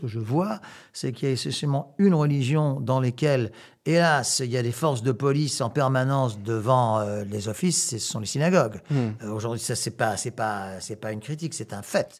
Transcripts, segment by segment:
que je vois, c'est qu'il y a essentiellement une religion dans laquelle, hélas, il y a des forces de police en permanence devant les offices, ce sont les synagogues. Aujourd'hui, ça, c'est pas une critique, c'est un fait.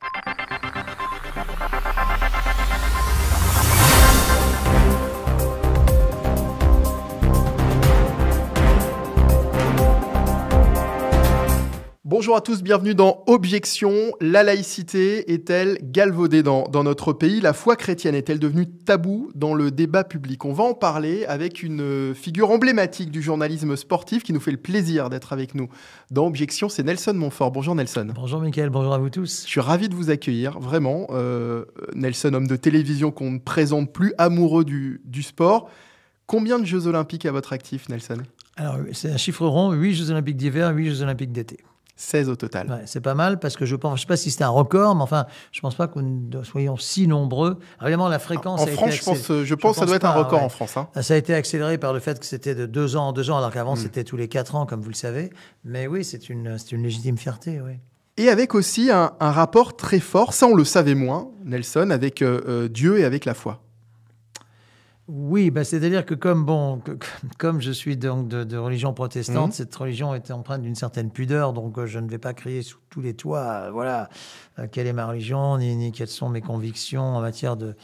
Bonjour à tous, bienvenue dans Objection. La laïcité est-elle galvaudée dans notre pays? La foi chrétienne est-elle devenue tabou dans le débat public? On va en parler avec une figure emblématique du journalisme sportif qui nous fait le plaisir d'être avec nous dans Objection. C'est Nelson Montfort. Bonjour Nelson. Bonjour Mickaël, bonjour à vous tous. Je suis ravi de vous accueillir, vraiment. Nelson, homme de télévision qu'on ne présente plus, amoureux du sport. Combien de Jeux Olympiques à votre actif, Nelson? Alors, c'est un chiffre rond, 8 Jeux Olympiques d'hiver, 8 Jeux Olympiques d'été. 16 au total. Ouais, c'est pas mal parce que je ne sais pas si c'est un record, mais enfin, je ne pense pas que nous soyons si nombreux. Alors, évidemment, la fréquence en a France, été je pense que ça doit être un record en France. Hein. Ça a été accéléré par le fait que c'était de 2 ans en 2 ans, alors qu'avant, c'était tous les 4 ans, comme vous le savez. Mais oui, c'est une légitime fierté, oui. Et avec aussi un rapport très fort, ça on le savait moins, Nelson, avec Dieu et avec la foi. Oui, c'est-à-dire que comme je suis donc de religion protestante, cette religion était empreinte d'une certaine pudeur, donc je ne vais pas crier sous tous les toits, quelle est ma religion, ni quelles sont mes convictions en matière de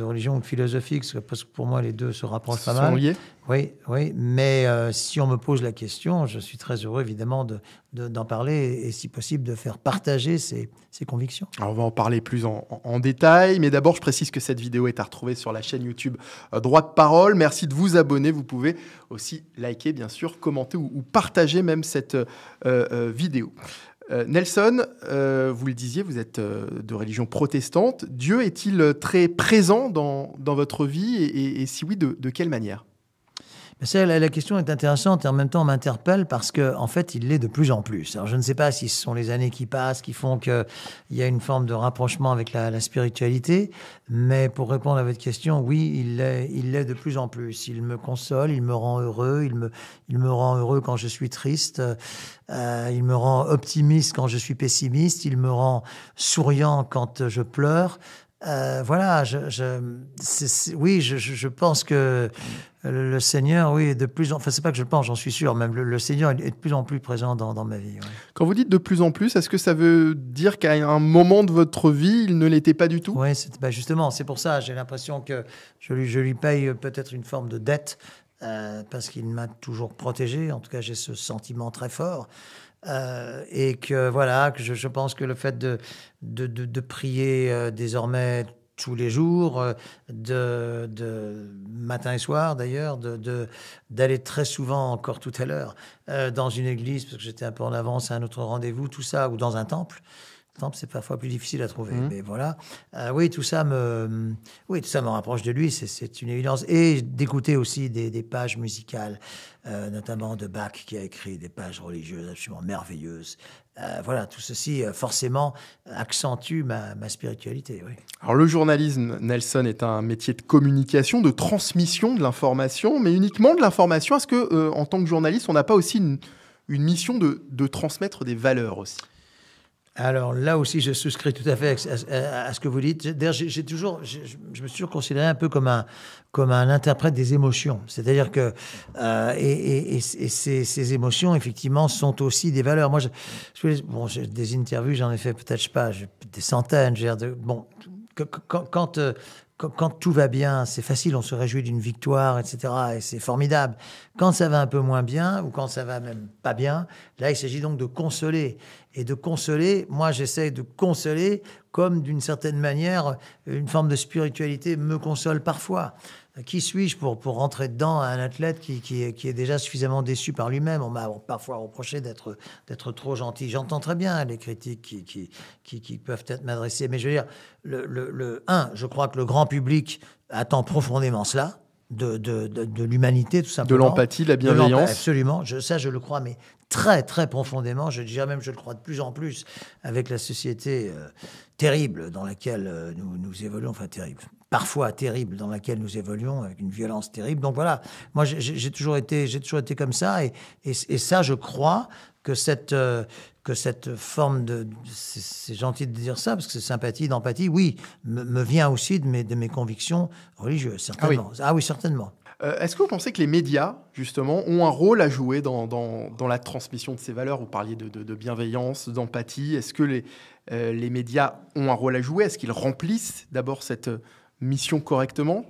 religion ou de philosophie, parce que pour moi les deux se rapprochent pas mal. Sont liés ? Oui, mais si on me pose la question, je suis très heureux évidemment d'en parler et si possible de faire partager ces convictions. Alors on va en parler plus en détail, mais d'abord je précise que cette vidéo est à retrouver sur la chaîne YouTube Droit de Parole. Merci de vous abonner, vous pouvez aussi liker bien sûr, commenter ou partager même cette vidéo. Nelson, vous le disiez, vous êtes de religion protestante. Dieu est-il très présent dans votre vie et si oui, de quelle manière ? La question est intéressante et en même temps m'interpelle parce qu'en fait, il l'est de plus en plus. Alors, je ne sais pas si ce sont les années qui passent qui font qu'il y a une forme de rapprochement avec la spiritualité, mais pour répondre à votre question, oui, il l'est de plus en plus. Il me console, il me rend heureux, il me rend heureux quand je suis triste, il me rend optimiste quand je suis pessimiste, il me rend souriant quand je pleure. Je pense que le Seigneur, oui, est de plus en plus... Enfin, c'est pas que je pense, j'en suis sûr, même le Seigneur est de plus en plus présent dans ma vie. Oui. Quand vous dites de plus en plus, est-ce que ça veut dire qu'à un moment de votre vie, il ne l'était pas du tout ? Oui, justement, c'est pour ça, j'ai l'impression que je lui paye peut-être une forme de dette, parce qu'il m'a toujours protégé, en tout cas j'ai ce sentiment très fort. Et que je pense que le fait de prier désormais tous les jours, de matin et soir d'ailleurs, d'aller très souvent, encore tout à l'heure, dans une église, parce que j'étais un peu en avance à un autre rendez-vous, tout ça, ou dans un temple. Le temple, c'est parfois plus difficile à trouver, mais voilà. Tout ça me rapproche de lui, c'est une évidence. Et d'écouter aussi des pages musicales, notamment de Bach, qui a écrit des pages religieuses absolument merveilleuses. Tout ceci, forcément, accentue ma spiritualité, oui. Alors, le journalisme, Nelson, est un métier de communication, de transmission de l'information, mais uniquement de l'information. Est-ce que, en tant que journaliste, on n'a pas aussi une mission de transmettre des valeurs aussi ? Alors là aussi, je souscris tout à fait à ce que vous dites. D'ailleurs, je me suis toujours considéré un peu comme un interprète des émotions. C'est-à-dire que ces émotions, effectivement, sont aussi des valeurs. Moi, des interviews, j'en ai fait peut-être, des centaines. Quand tout va bien, c'est facile, on se réjouit d'une victoire, etc. Et c'est formidable. Quand ça va un peu moins bien, ou quand ça va même pas bien, là, il s'agit donc de consoler. Et de consoler, moi, j'essaie de consoler comme, d'une certaine manière, une forme de spiritualité me console parfois. Qui suis-je pour rentrer dedans à un athlète qui est déjà suffisamment déçu par lui-même? On m'a parfois reproché d'être trop gentil. J'entends très bien les critiques qui peuvent être m'adressées. Mais je veux dire, je crois que le grand public attend profondément cela. De l'humanité, tout simplement. De l'empathie, de la bienveillance. Absolument. Ça, je le crois, mais très, très profondément, je dirais même, je le crois de plus en plus, avec la société terrible dans laquelle nous évoluons, enfin terrible, parfois terrible dans laquelle nous évoluons, avec une violence terrible. Donc voilà, moi j'ai toujours été comme ça, et ça, je crois que cette forme de... C'est gentil de dire ça, parce que c'est sympathie, d'empathie, oui, me vient aussi de mes convictions religieuses, certainement. Ah oui, certainement. Est-ce que vous pensez que les médias, justement, ont un rôle à jouer dans la transmission de ces valeurs? Vous parliez de bienveillance, d'empathie. Est-ce que les médias ont un rôle à jouer? Est-ce qu'ils remplissent d'abord cette mission correctement?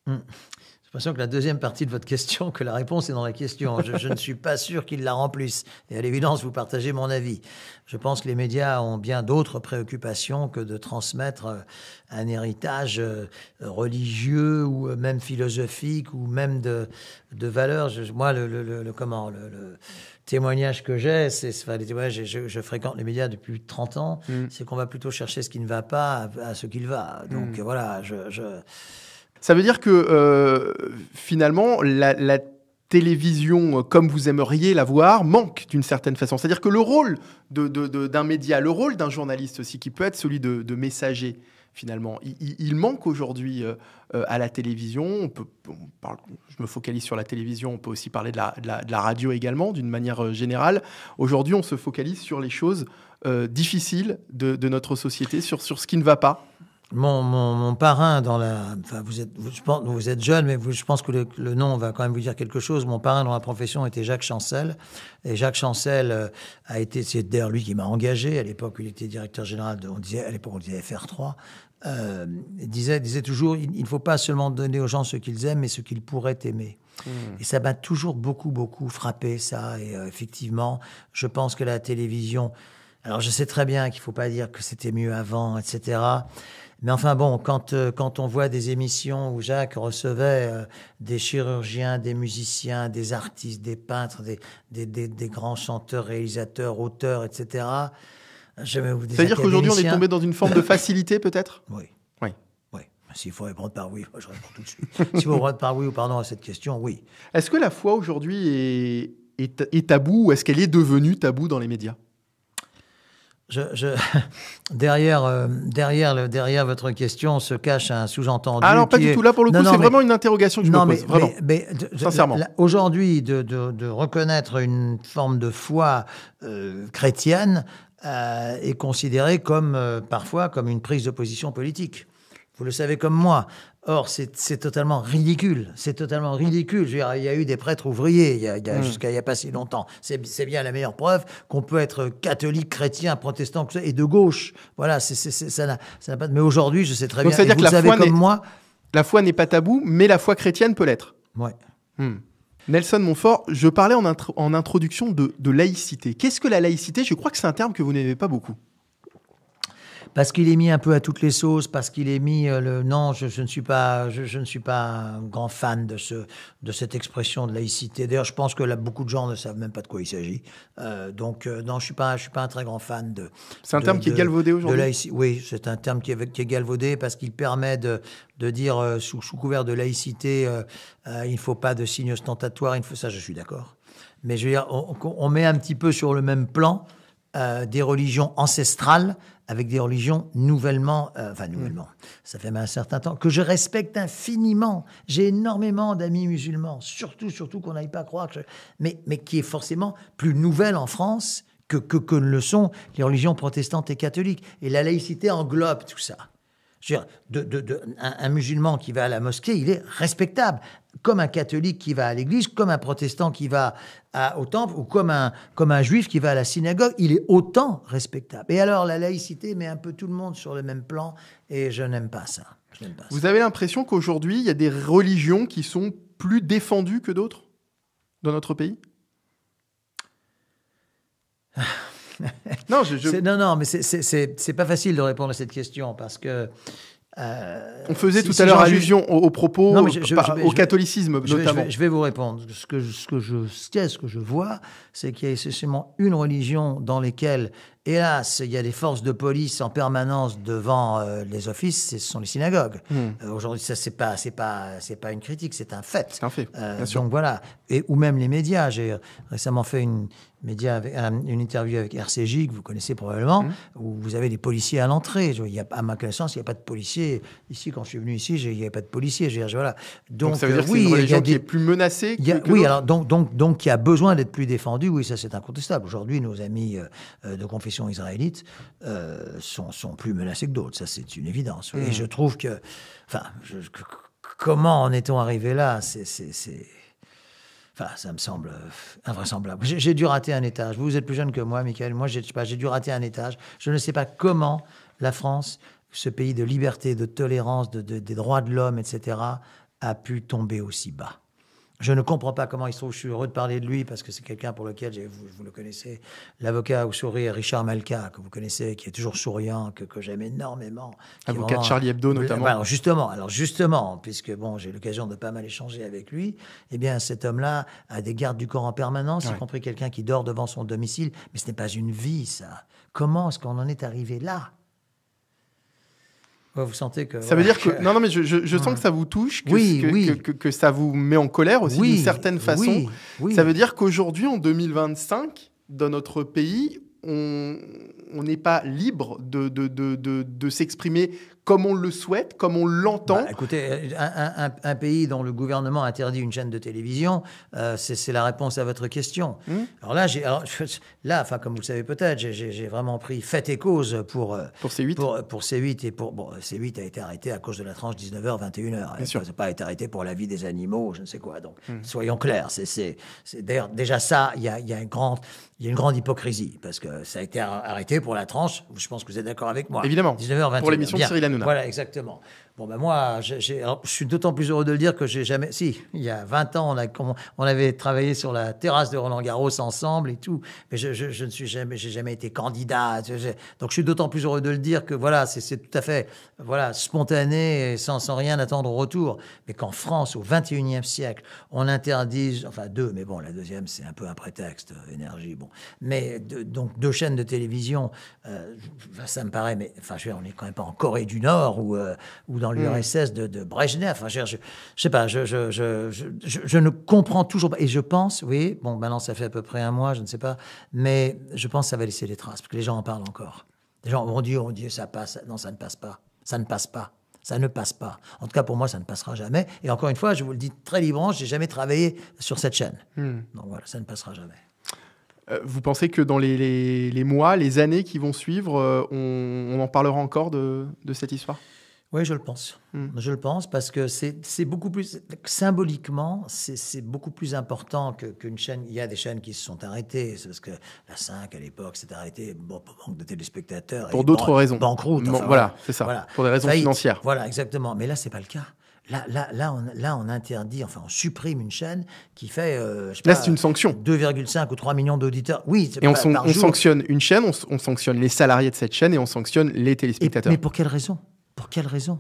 J'ai l'impression que la deuxième partie de votre question, que la réponse est dans la question. Je ne suis pas sûr qu'ils la remplissent. Et à l'évidence, vous partagez mon avis. Je pense que les médias ont bien d'autres préoccupations que de transmettre un héritage religieux ou même philosophique ou même de valeurs. Moi, le témoignage que j'ai, je fréquente les médias depuis 30 ans, c'est qu'on va plutôt chercher ce qui ne va pas à ce qu'il va. Donc voilà, Ça veut dire que finalement, la télévision, comme vous aimeriez la voir, manque d'une certaine façon. C'est-à-dire que le rôle d'un média, le rôle d'un journaliste aussi, qui peut être celui de messager, finalement, il manque aujourd'hui à la télévision. Je me focalise sur la télévision, on peut aussi parler de la radio également, d'une manière générale. Aujourd'hui, on se focalise sur les choses difficiles de notre société, sur ce qui ne va pas. Mon parrain dans la... Enfin, vous êtes jeune, mais je pense que le nom va quand même vous dire quelque chose. Mon parrain dans la profession était Jacques Chancel. Et Jacques Chancel c'est d'ailleurs lui qui m'a engagé. À l'époque, il était directeur général à l'époque, on disait FR3. Il disait toujours, il ne faut pas seulement donner aux gens ce qu'ils aiment, mais ce qu'ils pourraient aimer. Et ça m'a toujours beaucoup, beaucoup frappé, ça. Et effectivement, je pense que la télévision... Alors, je sais très bien qu'il ne faut pas dire que c'était mieux avant, etc., mais enfin bon, quand on voit des émissions où Jacques recevait des chirurgiens, des musiciens, des artistes, des peintres, des grands chanteurs, réalisateurs, auteurs, etc. C'est-à-dire qu'aujourd'hui, on est tombé dans une forme de facilité, peut-être? Oui. S'il faut répondre par oui, moi je réponds tout de suite. S'il faut répondre par oui ou par non à cette question, oui. Est-ce que la foi aujourd'hui est taboue, ou est-ce qu'elle est devenue taboue dans les médias? Derrière votre question se cache un sous-entendu. Ah non, pas du tout. Là, pour le coup, c'est vraiment une interrogation que je me pose. Vraiment. Sincèrement. Aujourd'hui, de reconnaître une forme de foi chrétienne est considéré parfois comme une prise de position politique. Vous le savez comme moi. Or, c'est totalement ridicule. C'est totalement ridicule. Je veux dire, il y a eu des prêtres ouvriers jusqu'à il n'y a pas si longtemps. C'est bien la meilleure preuve qu'on peut être catholique, chrétien, protestant et de gauche. Voilà, ça n'a pas de... Mais aujourd'hui, je sais très bien. C'est-à-dire que la foi comme moi, la foi n'est pas tabou, mais la foi chrétienne peut l'être. Ouais. Nelson Montfort, je parlais en introduction de laïcité. Qu'est-ce que la laïcité? Je crois que c'est un terme que vous n'aimez pas beaucoup. Parce qu'il est mis un peu à toutes les sauces, parce qu'il est mis non, je ne suis pas un grand fan de cette expression de laïcité. D'ailleurs, je pense que là, beaucoup de gens ne savent même pas de quoi il s'agit. Donc non, je suis pas un très grand fan de. C'est un terme qui est galvaudé aujourd'hui. Oui, c'est un terme qui est galvaudé parce qu'il permet de dire sous couvert de laïcité, il ne faut pas de signes ostentatoires. Ça, je suis d'accord. Mais je veux dire, on met un petit peu sur le même plan des religions ancestrales avec des religions nouvellement, ça fait un certain temps, que je respecte infiniment. J'ai énormément d'amis musulmans, surtout qu'on n'aille pas croire mais qui est forcément plus nouvelle en France que le sont les religions protestantes et catholiques. Et la laïcité englobe tout ça. Je veux dire, un musulman qui va à la mosquée, il est respectable. Comme un catholique qui va à l'église, comme un protestant qui va au temple, ou comme un juif qui va à la synagogue, il est autant respectable. Et alors, la laïcité met un peu tout le monde sur le même plan, et je n'aime pas ça. Vous avez l'impression qu'aujourd'hui, il y a des religions qui sont plus défendues que d'autres dans notre pays? Non, mais c'est pas facile de répondre à cette question parce que. On faisait tout à l'heure allusion aux propos, au catholicisme notamment. Je vais vous répondre. Ce que je vois, c'est qu'il y a essentiellement une religion dans laquelle Hélas, il y a des forces de police en permanence devant les offices, ce sont les synagogues. Aujourd'hui, ça, c'est pas une critique, c'est un fait. C'est un fait, bien sûr. Donc voilà, ou même les médias. J'ai récemment fait une interview avec RCJ, que vous connaissez probablement, où vous avez des policiers à l'entrée. À ma connaissance, il n'y a pas de policiers. Ici, quand je suis venu ici, il n'y avait pas de policiers. Voilà. Donc ça veut dire que c'est une religion qui est plus menacée que oui, alors donc qui a besoin d'être plus défendue. Oui, ça c'est incontestable. Aujourd'hui, nos amis de confession israélite sont plus menacés que d'autres. Ça, c'est une évidence. Et je trouve que... Enfin, comment en est-on arrivé là? Enfin, ça me semble invraisemblable. J'ai dû rater un étage. Vous êtes plus jeune que moi, Michael. Moi, j'ai dû rater un étage. Je ne sais pas comment la France, ce pays de liberté, de tolérance, des droits de l'homme, etc., a pu tomber aussi bas. Je ne comprends pas comment il se trouve. Je suis heureux de parler de lui parce que c'est quelqu'un pour lequel, vous le connaissez, l'avocat au sourire Richard Malka, que vous connaissez, qui est toujours souriant, que j'aime énormément. Avocat de Charlie Hebdo, notamment. Alors justement, puisque bon, j'ai l'occasion de pas mal échanger avec lui, eh bien, cet homme-là a des gardes du corps en permanence, y compris quelqu'un qui dort devant son domicile. Mais ce n'est pas une vie, ça. Comment est-ce qu'on en est arrivé là? Vous sentez que... Ça veut dire que... Non, mais je sens que ça vous touche, que ça vous met en colère aussi d'une certaine façon. Ça veut dire qu'aujourd'hui, en 2025, dans notre pays, on n'est pas libre de s'exprimer comme on le souhaite, comme on l'entend. Écoutez, un pays dont le gouvernement interdit une chaîne de télévision, c'est la réponse à votre question. Alors là, comme vous le savez peut-être, j'ai vraiment pris fait et cause pour C8. Pour C8 et C8 a été arrêté à cause de la tranche 19h 21h. Ça n'a pas été arrêté pour la vie des animaux, je ne sais quoi. Donc soyons clairs. D'ailleurs déjà ça, il y a une grande hypocrisie parce que ça a été arrêté pour la tranche. Je pense que vous êtes d'accord avec moi. Évidemment. 19h 21h. Pour l'émission de Cyril Hanouna. Voilà, exactement. Bon, moi, je suis d'autant plus heureux de le dire que j'ai jamais... Si, il y a 20 ans, on avait travaillé sur la terrasse de Roland-Garros ensemble et tout, mais je ne suis jamais... J'ai jamais été candidat. Donc, je suis d'autant plus heureux de le dire que, voilà, c'est tout à fait spontané et sans rien attendre au retour. Mais qu'en France, au XXIe siècle, on interdise... Enfin, mais bon, la deuxième, c'est un peu un prétexte, énergie, bon. Mais donc, 2 chaînes de télévision, ça me paraît... Mais, enfin, on n'est quand même pas en Corée du Nord ou dans l'URSS de Brejnev. Enfin, je sais pas, je ne comprends toujours pas. Et je pense, oui, bon, maintenant ça fait à peu près un mois, je ne sais pas, mais je pense que ça va laisser des traces, parce que les gens en parlent encore. Les gens, mon Dieu, ça passe. Non, ça ne passe pas. Ça ne passe pas. Ça ne passe pas. En tout cas, pour moi, ça ne passera jamais. Et encore une fois, je vous le dis très librement, je n'ai jamais travaillé sur cette chaîne. Donc voilà, ça ne passera jamais. Vous pensez que dans les mois, les années qui vont suivre, on en parlera encore de cette histoire ? Oui, je le pense. Je le pense parce que c'est beaucoup plus... Symboliquement, c'est beaucoup plus important qu'une chaîne. Il y a des chaînes qui se sont arrêtées. C'est parce que la 5, à l'époque, s'est arrêtée pour manque de téléspectateurs. Pour d'autres raisons. Banqueroute. Voilà, c'est ça. Voilà. Pour des raisons financières. Voilà, exactement. Mais là, c'est pas le cas. Là, on interdit, enfin, on supprime une chaîne qui fait, c'est une sanction. 2,5 ou 3 millions d'auditeurs. Oui, et on sanctionne une chaîne, on sanctionne les salariés de cette chaîne et on sanctionne les téléspectateurs. Mais pour quelle raison ? Pour quelle raison ?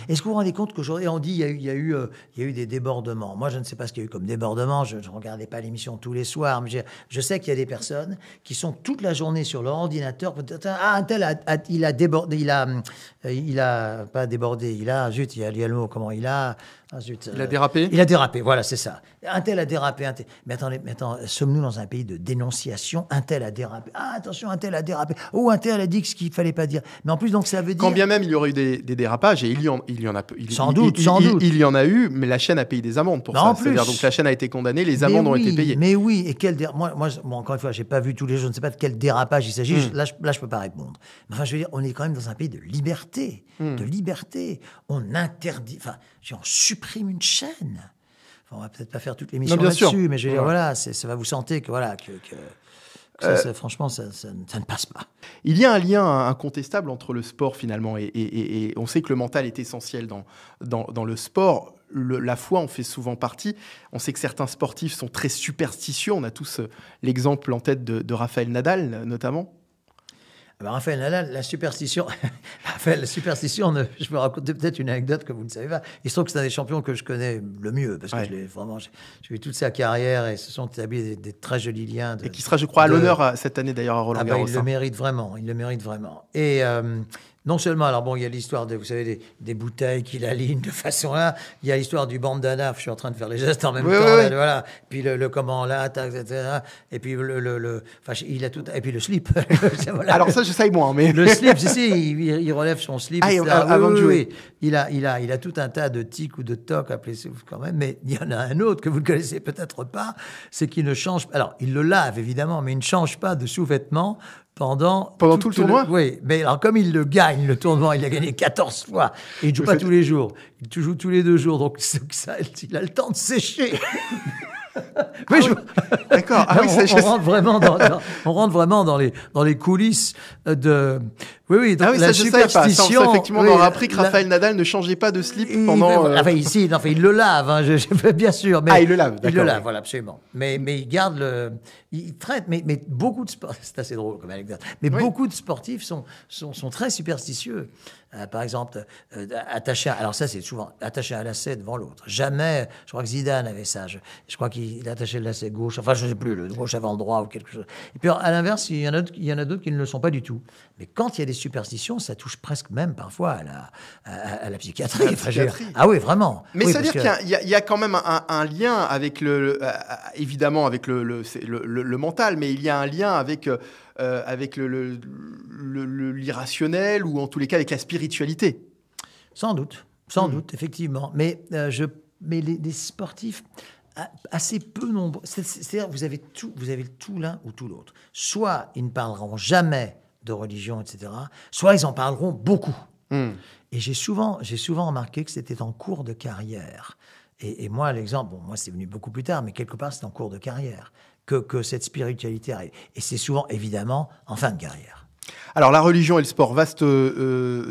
Est-ce que vous vous rendez compte qu'aujourd'hui, on dit il y a eu des débordements. Moi, je ne sais pas ce qu'il y a eu comme débordement. Je ne regardais pas l'émission tous les soirs. Mais je sais qu'il y a des personnes qui sont toute la journée sur leur ordinateur. Un tel, il a débordé. Il a pas débordé. Il a le mot. Comment il a... il a dérapé. Il a dérapé, voilà, c'est ça. Un tel a dérapé, Mais attendez, sommes-nous dans un pays de dénonciation? Un tel a dérapé. Ah, attention, un tel a dérapé. Oh, un tel a dit ce qu'il fallait pas dire. Mais en plus, donc, ça veut dire... Quand bien même il y aurait eu des dérapages, et il y en a... Sans doute. Il y en a eu, mais la chaîne a payé des amendes pour ça. C'est-à-dire, donc la chaîne a été condamnée, les amendes ont été payées. Mais oui, et moi, encore une fois, j'ai pas vu tous les jours, je ne sais pas de quel dérapage il s'agit. Là, je peux pas répondre. Mais enfin, je veux dire, on est quand même dans un pays de liberté. De liberté. On interdit... Enfin, on supprime une chaîne. Enfin, on va peut-être pas faire toute l'émission là-dessus, mais je veux dire, voilà, ça va vous sentir que voilà franchement, ça ne passe pas. Il y a un lien incontestable entre le sport finalement et on sait que le mental est essentiel dans le sport. La foi en fait souvent partie. On sait que certains sportifs sont très superstitieux. On a tous l'exemple en tête de Rafael Nadal notamment. Ben, Raphaël Nadal, la superstition, je peux raconter peut-être une anecdote que vous ne savez pas. Il se trouve que c'est un des champions que je connais le mieux, parce que j'ai vu toute sa carrière et se sont établis des très jolis liens. Et qui sera, je crois, à l'honneur cette année d'ailleurs à Roland-Garros. Il le mérite vraiment, Et non seulement, alors bon, il y a l'histoire vous savez, des bouteilles qu'il aligne de façon là, il y a l'histoire du bandana, je suis en train de faire les gestes en même temps, là, voilà. Puis le comment là, etc. Et puis il a tout, et puis le slip. Voilà. Alors ça, je sais moins, mais le slip, il relève son slip. Avant de jouer. Il a tout un tas de tics ou de tocs, appelez-vous quand même, mais il y en a un autre que vous ne connaissez peut-être pas, c'est qu'il ne change pas. Alors, il le lave évidemment, mais il ne change pas de sous-vêtements pendant tout le tournoi. Oui, mais alors comme il le gagne, le tournoi, il a gagné 14 fois. Et il ne joue pas tous les jours. Il joue tous les 2 jours, donc il a le temps de sécher. Oui, d'accord. On rentre vraiment dans les coulisses de. Oui, donc la superstition. Ça, effectivement, on aura appris que Raphaël Nadal ne changeait pas de slip pendant. Il le lave, hein, bien sûr. Mais il le lave. Il le lave, voilà, absolument. Mais il garde il traite. Mais beaucoup de sportifs, c'est assez drôle comme anecdote. Mais beaucoup de sportifs sont très superstitieux. Par exemple, alors ça c'est souvent attaché à un lacet devant l'autre. Jamais, je crois que Zidane avait ça. Je crois qu'il attachait le lacet gauche, enfin je ne sais plus, le gauche avant le droit ou quelque chose. Et puis à l'inverse, il y en a d'autres qui ne le sont pas du tout. Mais quand il y a des superstitions, ça touche presque même parfois à la psychiatrie. Ah oui, vraiment. Mais ça veut dire qu'il y a quand même un lien avec évidemment avec le mental, mais il y a un lien avec l'irrationnel ou en tous les cas avec la spiritualité. Sans doute, effectivement. Mais les sportifs, assez peu nombreux, c'est-à-dire vous avez tout l'un ou tout l'autre. Soit ils ne parleront jamais de religion, etc., soit ils en parleront beaucoup. Et j'ai souvent remarqué que c'était en cours de carrière. Et moi, l'exemple, moi c'est venu beaucoup plus tard, mais quelque part c'est en cours de carrière que cette spiritualité arrive. Et c'est souvent, évidemment, en fin de carrière. Alors, la religion et le sport, vaste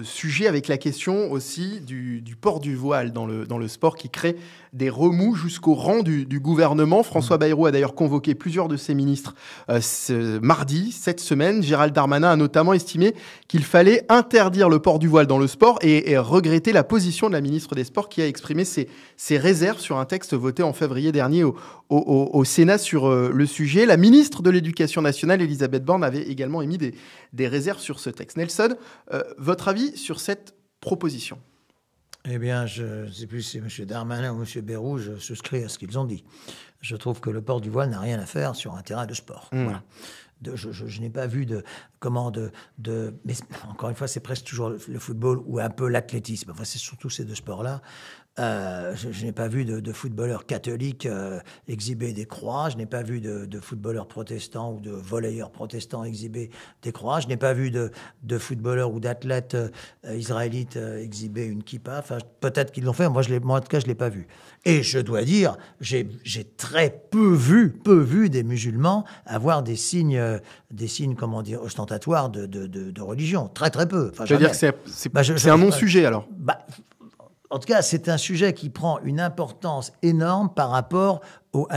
sujet avec la question aussi du port du voile dans le sport qui crée des remous jusqu'au rang du gouvernement. François Bayrou a d'ailleurs convoqué plusieurs de ses ministres mardi, cette semaine. Gérald Darmanin a notamment estimé qu'il fallait interdire le port du voile dans le sport et regretter la position de la ministre des Sports qui a exprimé ses réserves sur un texte voté en février dernier au Sénat sur le sujet. La ministre de l'Éducation nationale, Elisabeth Borne, avait également émis des réserves sur ce texte. Nelson, votre avis sur cette proposition ? Eh bien, je ne sais plus si c'est M. Darmanin ou M. Bayrou, je souscris à ce qu'ils ont dit. Je trouve que le port du voile n'a rien à faire sur un terrain de sport. Voilà. Je n'ai pas vu mais encore une fois, c'est presque toujours le football ou un peu l'athlétisme. Enfin, c'est surtout ces 2 sports-là. Je n'ai pas vu de footballeurs catholiques exhiber des croix. Je n'ai pas vu de footballeurs protestants ou de volleyeurs protestants exhiber des croix. Je n'ai pas vu de footballeurs ou d'athlètes israélites exhiber une kippa. Enfin, peut-être qu'ils l'ont fait. Moi, en tout cas, je l'ai pas vu. Et je dois dire, j'ai très peu vu des musulmans avoir des signes, comment dire, ostentatoires de religion. Très, très peu. Enfin, je veux dire que c'est un non-sujet, alors. En tout cas, c'est un sujet qui prend une importance énorme par rapport au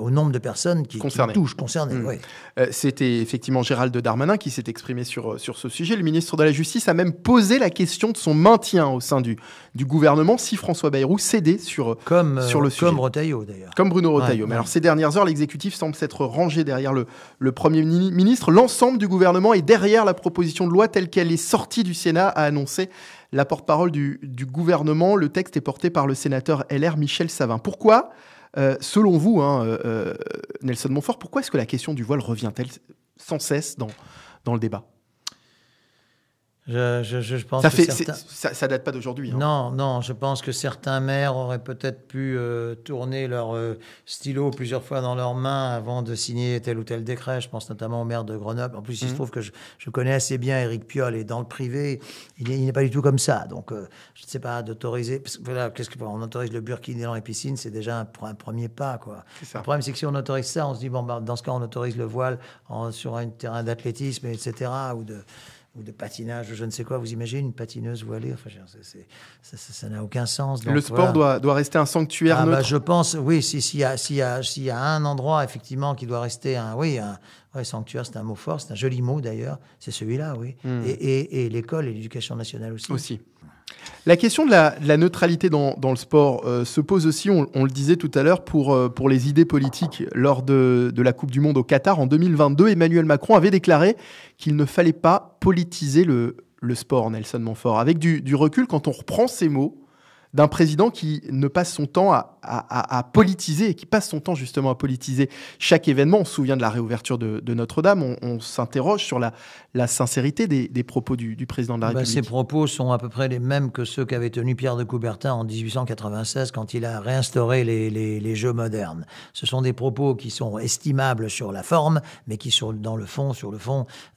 nombre de personnes qui touchent, concernées. Oui. C'était effectivement Gérald Darmanin qui s'est exprimé sur ce sujet. Le ministre de la Justice a même posé la question de son maintien au sein du gouvernement si François Bayrou cédait sur le sujet. Comme Retailleau, d'ailleurs. Comme Bruno Retailleau. Mais alors, ces dernières heures, l'exécutif semble s'être rangé derrière le Premier ministre. L'ensemble du gouvernement est derrière la proposition de loi telle qu'elle est sortie du Sénat, a annoncé la porte-parole du gouvernement. Le texte est porté par le sénateur LR Michel Savin. Pourquoi, selon vous, Nelson Montfort, pourquoi est-ce que la question du voile revient-elle sans cesse dans le débat ? Je pense que ça date pas d'aujourd'hui. Non, je pense que certains maires auraient peut-être pu tourner leur stylo plusieurs fois dans leurs mains avant de signer tel ou tel décret. Je pense notamment au maire de Grenoble. En plus, il se trouve que je connais assez bien Éric Piolle et dans le privé, il n'est pas du tout comme ça. Donc, je ne sais pas, d'autoriser... Parce que, voilà, on autorise le burkini dans les piscines, c'est déjà un premier pas, quoi. Le problème, c'est que si on autorise ça, on se dit, dans ce cas, on autorise le voile sur un terrain d'athlétisme, etc., ou de patinage, je ne sais quoi. Vous imaginez une patineuse voilée? Enfin, ça n'a aucun sens. Donc, le sport doit rester un sanctuaire neutre. Je pense, oui, s'il y a un endroit, effectivement, qui doit rester sanctuaire, c'est un mot fort, c'est un joli mot d'ailleurs, c'est celui-là, oui. Et l'école et l'éducation nationale aussi. La question de la neutralité dans le sport se pose aussi, on le disait tout à l'heure, pour les idées politiques. Lors de la Coupe du Monde au Qatar en 2022, Emmanuel Macron avait déclaré qu'il ne fallait pas politiser le sport, Nelson Montfort. Avec du recul, quand on reprend ces mots d'un président qui ne passe son temps à politiser, et qui passe son temps justement à politiser chaque événement. On se souvient de la réouverture de Notre-Dame, on s'interroge sur la sincérité des propos du président de la République. Ces propos sont à peu près les mêmes que ceux qu'avait tenus Pierre de Coubertin en 1896 quand il a réinstauré les jeux modernes. Ce sont des propos qui sont estimables sur la forme, mais qui sur le fond,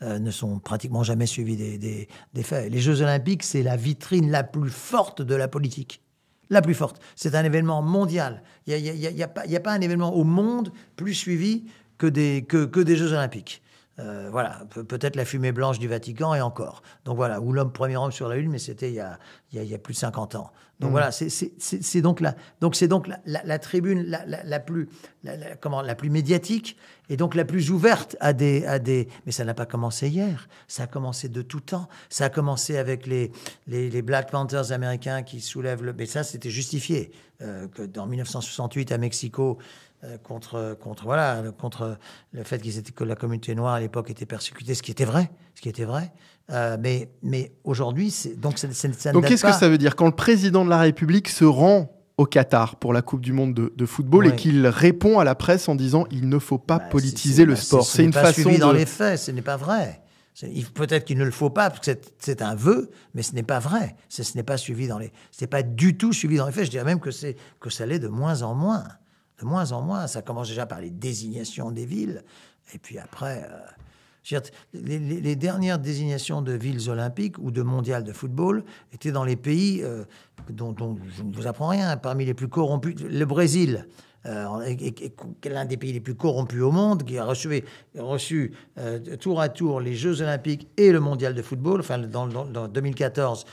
ne sont pratiquement jamais suivis des faits. Les Jeux Olympiques, c'est la vitrine la plus forte de la politique. La plus forte. C'est un événement mondial. Il n'y a pas un événement au monde plus suivi que des Jeux Olympiques. Voilà, peut-être la fumée blanche du Vatican et encore. Donc voilà, ou premier homme sur la Lune, mais c'était il y a plus de 50 ans. Donc voilà, c'est donc la tribune la plus médiatique et donc la plus ouverte à des. Mais ça n'a pas commencé hier. Ça a commencé de tout temps. Ça a commencé avec les Black Panthers américains qui soulèvent mais ça, c'était justifié que dans 1968 à Mexico. Contre le fait que la communauté noire à l'époque était persécutée, ce qui était vrai. Mais aujourd'hui, donc qu'est-ce que ça veut dire quand le président de la République se rend au Qatar pour la Coupe du Monde de football et qu'il répond à la presse en disant il ne faut pas politiser le sport. C'est une façon suivi dans les faits, ce n'est pas vrai. Peut-être qu'il ne le faut pas, parce que c'est un vœu, mais ce n'est pas vrai. Ce n'est pas suivi c'est pas du tout suivi dans les faits. Je dirais même que ça l'est de moins en moins. De moins en moins, ça commence déjà par les désignations des villes. Et puis après, les dernières désignations de villes olympiques ou de mondiales de football étaient dans les pays dont je ne vous apprends rien. Parmi les plus corrompus, le Brésil, l'un des pays les plus corrompus au monde, qui a reçu tour à tour les Jeux olympiques et le mondial de football. Enfin, dans 2014...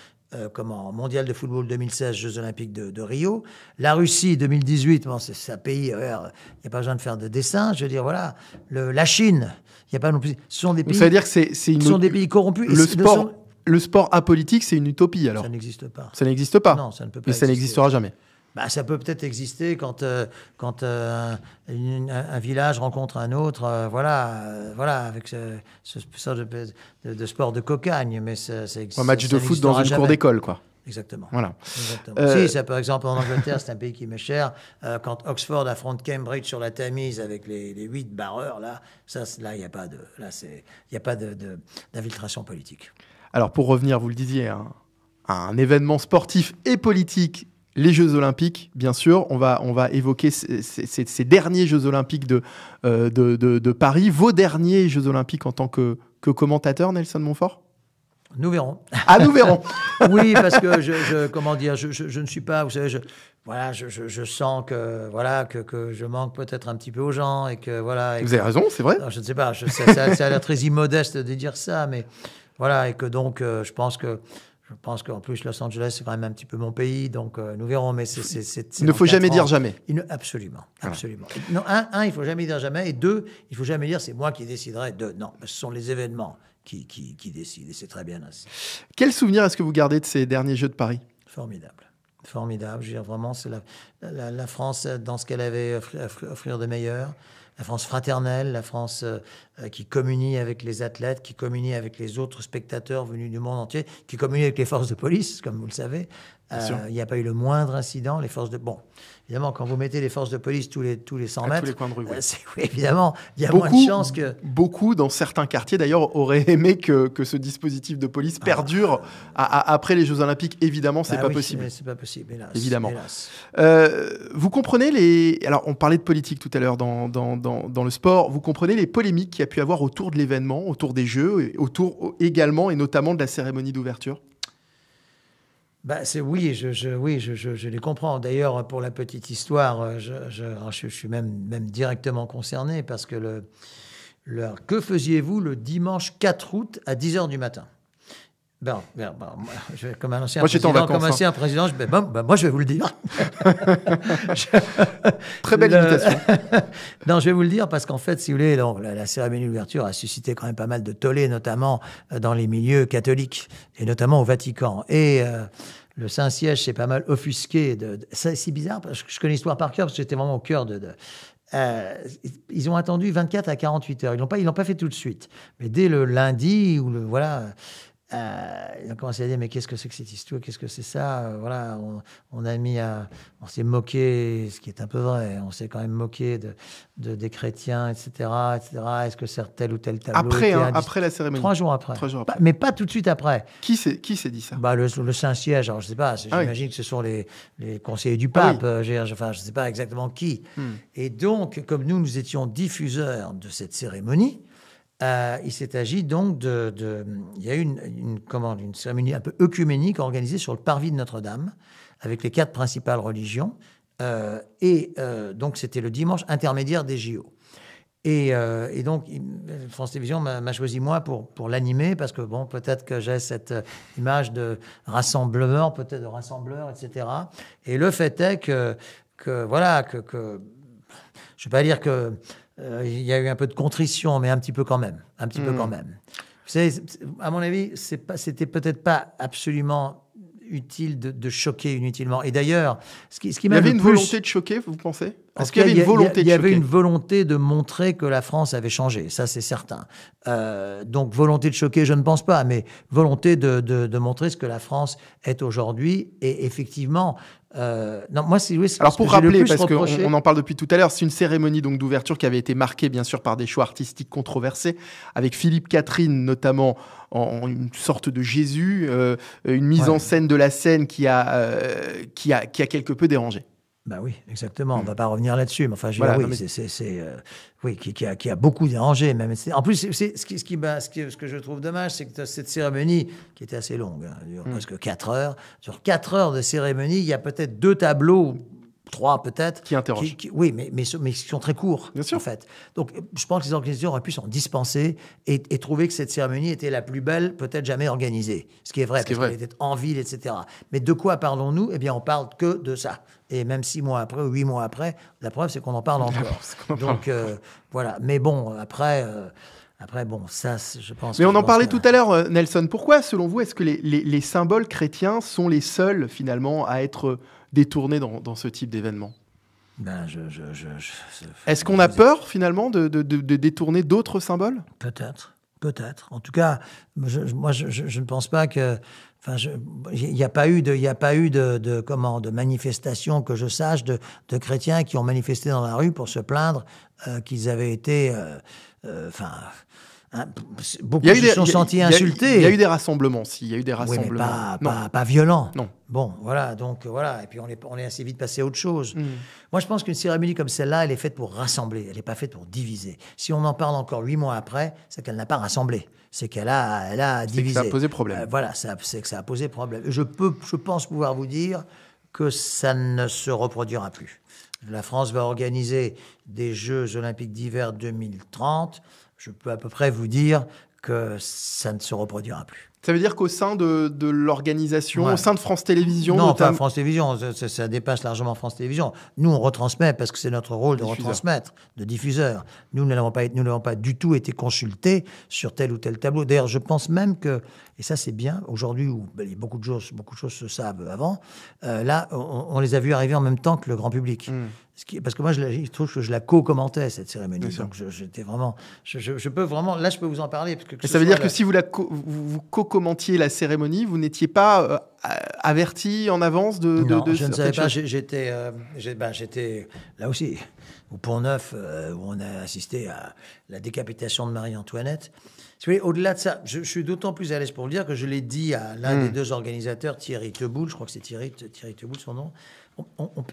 mondial de football 2016, Jeux olympiques de Rio. La Russie 2018, c'est un pays, il n'y a pas besoin de faire de dessin. Je veux dire, voilà. La Chine, il n'y a pas non plus. Ce sont des pays. Ça veut dire que ce sont des pays corrompus. Le sport apolitique, c'est une utopie alors. Ça n'existe pas. Ça n'existe pas. Non, ça ne peut pas. Mais ça n'existera jamais. Ça peut peut-être exister quand un village rencontre un autre, avec ce sort de sport de cocagne. Mais un match de foot dans une cour d'école, quoi. Exactement. Voilà. Si, ça, par exemple, en Angleterre, c'est un pays qui m'est cher. Quand Oxford affronte Cambridge sur la Tamise avec les 8 barreurs, il n'y a pas d'infiltration politique. Alors, pour revenir, vous le disiez, à un événement sportif et politique, les Jeux Olympiques, bien sûr. On va évoquer ces derniers Jeux Olympiques de Paris. Vos derniers Jeux Olympiques en tant que commentateur, Nelson Montfort ? Nous verrons. Ah, nous verrons. Oui, parce que je ne suis pas, vous savez, je sens que je manque peut-être un petit peu aux gens et que voilà. Vous avez raison, c'est vrai. Non, je ne sais pas, ça a l'air très immodeste de dire ça, mais voilà, et que donc je pense qu'en plus Los Angeles c'est quand même un petit peu mon pays, donc nous verrons. Mais il ne faut jamais dire jamais. Absolument. Non, il ne faut jamais dire jamais, et deux, il ne faut jamais dire c'est moi qui déciderai de. Non, ce sont les événements qui décident, et c'est très bien ainsi. Quel souvenir est-ce que vous gardez de ces derniers Jeux de Paris ? Formidable. Je veux dire, vraiment, c'est la France dans ce qu'elle avait à offrir de meilleur. La France fraternelle, la France qui communie avec les athlètes, qui communie avec les autres spectateurs venus du monde entier, qui communie avec les forces de police, comme vous le savez. Il n'y a pas eu le moindre incident. Les forces de... Bon, évidemment, quand vous mettez les forces de police tous les 100 mètres... tous les coins de rue, oui. Évidemment, il y a moins de chances que... Beaucoup, dans certains quartiers, d'ailleurs, auraient aimé que ce dispositif de police perdure après les Jeux Olympiques. Évidemment, c'est pas possible. C'est pas possible, hélas. Évidemment. Hélas. Vous comprenez Alors, on parlait de politique tout à l'heure dans le sport. Vous comprenez les polémiques qu'il y a pu avoir autour de l'événement, autour des Jeux, et autour également et notamment de la cérémonie d'ouverture ? Oui, je les comprends. D'ailleurs, pour la petite histoire, je suis même directement concerné parce que que faisiez-vous le dimanche 4 août à 10h du matin ? Comme un ancien moi, j'étais en président, vacances, comme ancien président, moi, je vais vous le dire. Très belle imitation. Non, je vais vous le dire parce qu'en fait, si vous voulez, donc, la cérémonie d'ouverture a suscité quand même pas mal de tollé, notamment dans les milieux catholiques et notamment au Vatican. Et le Saint-Siège s'est pas mal offusqué. C'est bizarre parce que je connais l'histoire par cœur parce que j'étais vraiment au cœur ils ont attendu 24 à 48 heures. Ils l'ont pas fait tout de suite. Mais dès le lundi, ils ont commencé à dire mais qu'est-ce que c'est que cette histoire, qu'est-ce que c'est ça, voilà, on s'est moqué, ce qui est un peu vrai, on s'est quand même moqué des chrétiens, etc. Est-ce que c'est tel ou tel tableau après la cérémonie? 3 jours après. Mais pas tout de suite après. Qui s'est dit ça? Le Saint-Siège, alors je sais pas, j'imagine que ce sont les conseillers du pape, je sais pas exactement qui. Et donc, comme nous étions diffuseurs de cette cérémonie, il s'est agi donc il y a eu une cérémonie un peu œcuménique organisée sur le parvis de Notre-Dame avec les 4 principales religions. Donc, c'était le dimanche intermédiaire des JO. Et donc, France Télévisions m'a choisi moi pour l'animer parce que, bon, peut-être que j'ai cette image de rassembleur, peut-être de rassembleur, etc. Et le fait est que je ne vais pas dire que il y a eu un peu de contrition, mais un petit peu quand même. Peu quand même. Vous savez, à mon avis, c'était peut-être pas absolument utile de choquer inutilement. Et d'ailleurs, ce qui il y avait une volonté de choquer, vous pensez? Est-ce qu'il y avait une volonté de choquer? Il y avait une volonté de montrer que la France avait changé, ça c'est certain. Donc volonté de choquer, je ne pense pas, mais volonté de montrer ce que la France est aujourd'hui. Et effectivement, non, moi, alors pour rappeler, parce qu'on en parle depuis tout à l'heure, c'est une cérémonie donc d'ouverture qui avait été marquée bien sûr par des choix artistiques controversés, avec Philippe Catherine notamment en une sorte de Jésus, une mise en scène de la scène qui a quelque peu dérangé. Ben oui, exactement. On ne va pas revenir là-dessus, mais enfin, qui a beaucoup dérangé. Même. En plus, ce que je trouve dommage, c'est que cette cérémonie, qui était assez longue, dure presque 4 heures, sur 4 heures de cérémonie, il y a peut-être 2 tableaux, 3 peut-être. Qui interrogent. Oui, mais qui sont très courts, bien sûr. En fait. Donc, je pense que les organisateurs auraient pu s'en dispenser et trouver que cette cérémonie était la plus belle, peut-être jamais organisée. Ce qui est vrai, parce qu'elle était en ville, etc. Mais de quoi parlons-nous? Eh bien, on parle que de ça. Et même 6 mois après ou 8 mois après, la preuve, c'est qu'on en parle encore. Donc, voilà. Mais bon, après, ça, je pense... Mais on en parlait tout à l'heure, Nelson. Pourquoi, selon vous, est-ce que les symboles chrétiens sont les seuls, finalement, à être détournés dans ce type d'événement? Est-ce qu'on a peur, finalement, de détourner d'autres symboles? Peut-être. En tout cas, moi, je ne pense pas que... il n'y a pas eu de manifestation que je sache de chrétiens qui ont manifesté dans la rue pour se plaindre qu'ils avaient été... beaucoup se sont sentis insultés. Il y a eu des rassemblements, si. Il y a eu des rassemblements. Oui, mais pas violents. Non. Bon, voilà. Donc, voilà. Et puis, on est assez vite passé à autre chose. Moi, je pense qu'une cérémonie comme celle-là, elle est faite pour rassembler. Elle n'est pas faite pour diviser. Si on en parle encore 8 mois après, c'est qu'elle n'a pas rassemblé. C'est qu'elle a divisé. C'est que ça a posé problème. Voilà, c'est que ça a posé problème. Je pense pouvoir vous dire que ça ne se reproduira plus. La France va organiser des Jeux olympiques d'hiver 2030. Je peux à peu près vous dire que ça ne se reproduira plus. Ça veut dire qu'au sein de l'organisation, au sein de France Télévisions... Non, pas France Télévisions, ça dépasse largement France Télévisions. Nous, on retransmet parce que c'est notre rôle de retransmettre, de diffuseur. Nous n'avons pas du tout été consultés sur tel ou tel tableau. D'ailleurs, je pense même que, et ça c'est bien, aujourd'hui où beaucoup de choses se savent avant, là, on les a vus arriver en même temps que le grand public. Parce que moi, je trouve que je la co-commentais, cette cérémonie. Donc, j'étais vraiment... Je peux vraiment... Là, je peux vous en parler. Parce que ça veut dire que si vous co-commentiez la cérémonie, vous n'étiez pas averti en avance de... Non, je ne savais pas. J'étais là aussi, au Pont-Neuf, où on a assisté à la décapitation de Marie-Antoinette. Au-delà de ça, je suis d'autant plus à l'aise pour le dire que je l'ai dit à l'un des 2 organisateurs, Thierry Teboul, je crois que c'est Thierry Teboul son nom.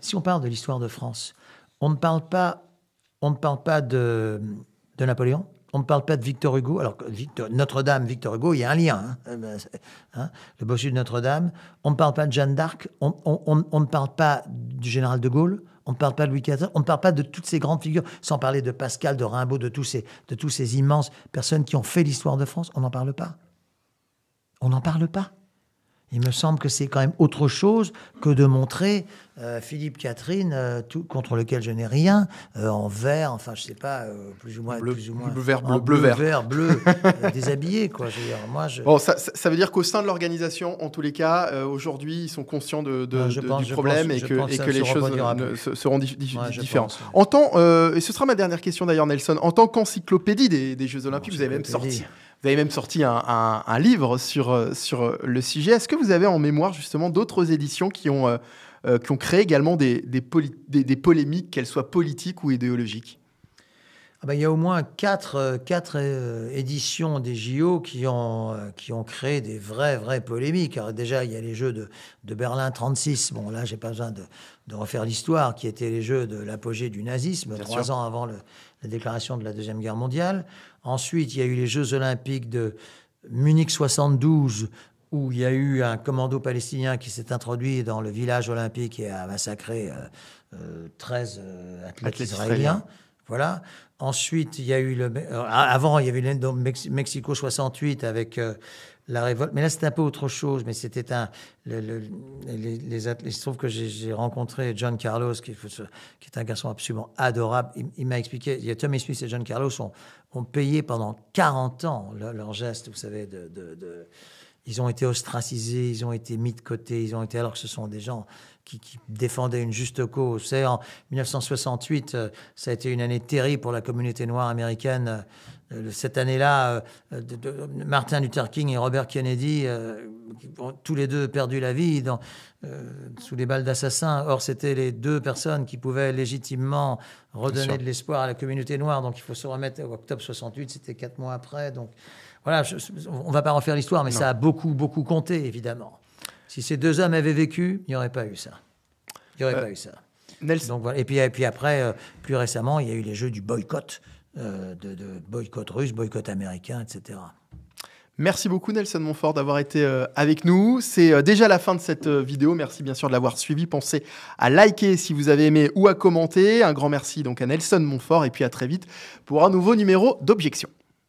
Si on parle de l'histoire de France, on ne parle pas de Napoléon, on ne parle pas de Victor Hugo. Alors, Notre-Dame, Victor Hugo, il y a un lien. Le bossu de Notre-Dame. On ne parle pas de Jeanne d'Arc. On ne parle pas du général de Gaulle. On ne parle pas de Louis XIV. On ne parle pas de toutes ces grandes figures, sans parler de Pascal, de Rimbaud, de tous ces immenses personnes qui ont fait l'histoire de France. On n'en parle pas. On n'en parle pas. Il me semble que c'est quand même autre chose que de montrer Philippe Catherine, tout, contre lequel je n'ai rien, en vert, enfin je sais pas, plus ou moins bleu vert, bleu, déshabillé quoi. Je veux dire, moi, Bon, ça veut dire qu'au sein de l'organisation, en tous les cas, aujourd'hui, ils sont conscients du problème et que les choses seront différentes. Et ce sera ma dernière question d'ailleurs, Nelson. En tant qu'encyclopédie des Jeux Olympiques, vous avez même sorti un livre sur le sujet. Est-ce que vous avez en mémoire justement d'autres éditions qui ont créé également des polémiques, qu'elles soient politiques ou idéologiques? Il y a au moins quatre éditions des JO qui ont créé des vraies polémiques. Alors déjà, il y a les Jeux de Berlin 36. Bon, là, j'ai pas besoin de refaire l'histoire, qui étaient les Jeux de l'apogée du nazisme, 3 ans avant la déclaration de la Deuxième Guerre mondiale. Ensuite, il y a eu les Jeux olympiques de Munich 72, où il y a eu un commando palestinien qui s'est introduit dans le village olympique et a massacré 13 athlètes israéliens. Voilà. Ensuite, il y a eu avant, il y avait le Mexico 68 avec la révolte. Mais là, c'était un peu autre chose. Mais c'était les athlètes. Il se trouve que j'ai rencontré John Carlos, qui est un garçon absolument adorable. Il m'a expliqué. Il y a Tommy Smith et John Carlos ont payé pendant 40 ans leur geste, vous savez, ils ont été ostracisés, ils ont été mis de côté, alors que ce sont des gens qui défendaient une juste cause. Vous savez, en 1968, ça a été une année terrible pour la communauté noire américaine. Cette année-là, Martin Luther King et Robert Kennedy ont tous les deux perdu la vie sous les balles d'assassins. Or, c'était les deux personnes qui pouvaient légitimement redonner de l'espoir à la communauté noire. Donc, il faut se remettre au octobre 68, c'était 4 mois après. Donc, voilà, on ne va pas refaire l'histoire, mais ça a beaucoup compté, évidemment. Si ces deux hommes avaient vécu, il n'y aurait pas eu ça. Donc, voilà. Et puis après, plus récemment, il y a eu les jeux du boycott, de boycott russe, boycott américain, etc. Merci beaucoup Nelson Montfort d'avoir été avec nous. C'est déjà la fin de cette vidéo. Merci bien sûr de l'avoir suivi. Pensez à liker si vous avez aimé ou à commenter. Un grand merci donc à Nelson Montfort et puis à très vite pour un nouveau numéro d'Objection.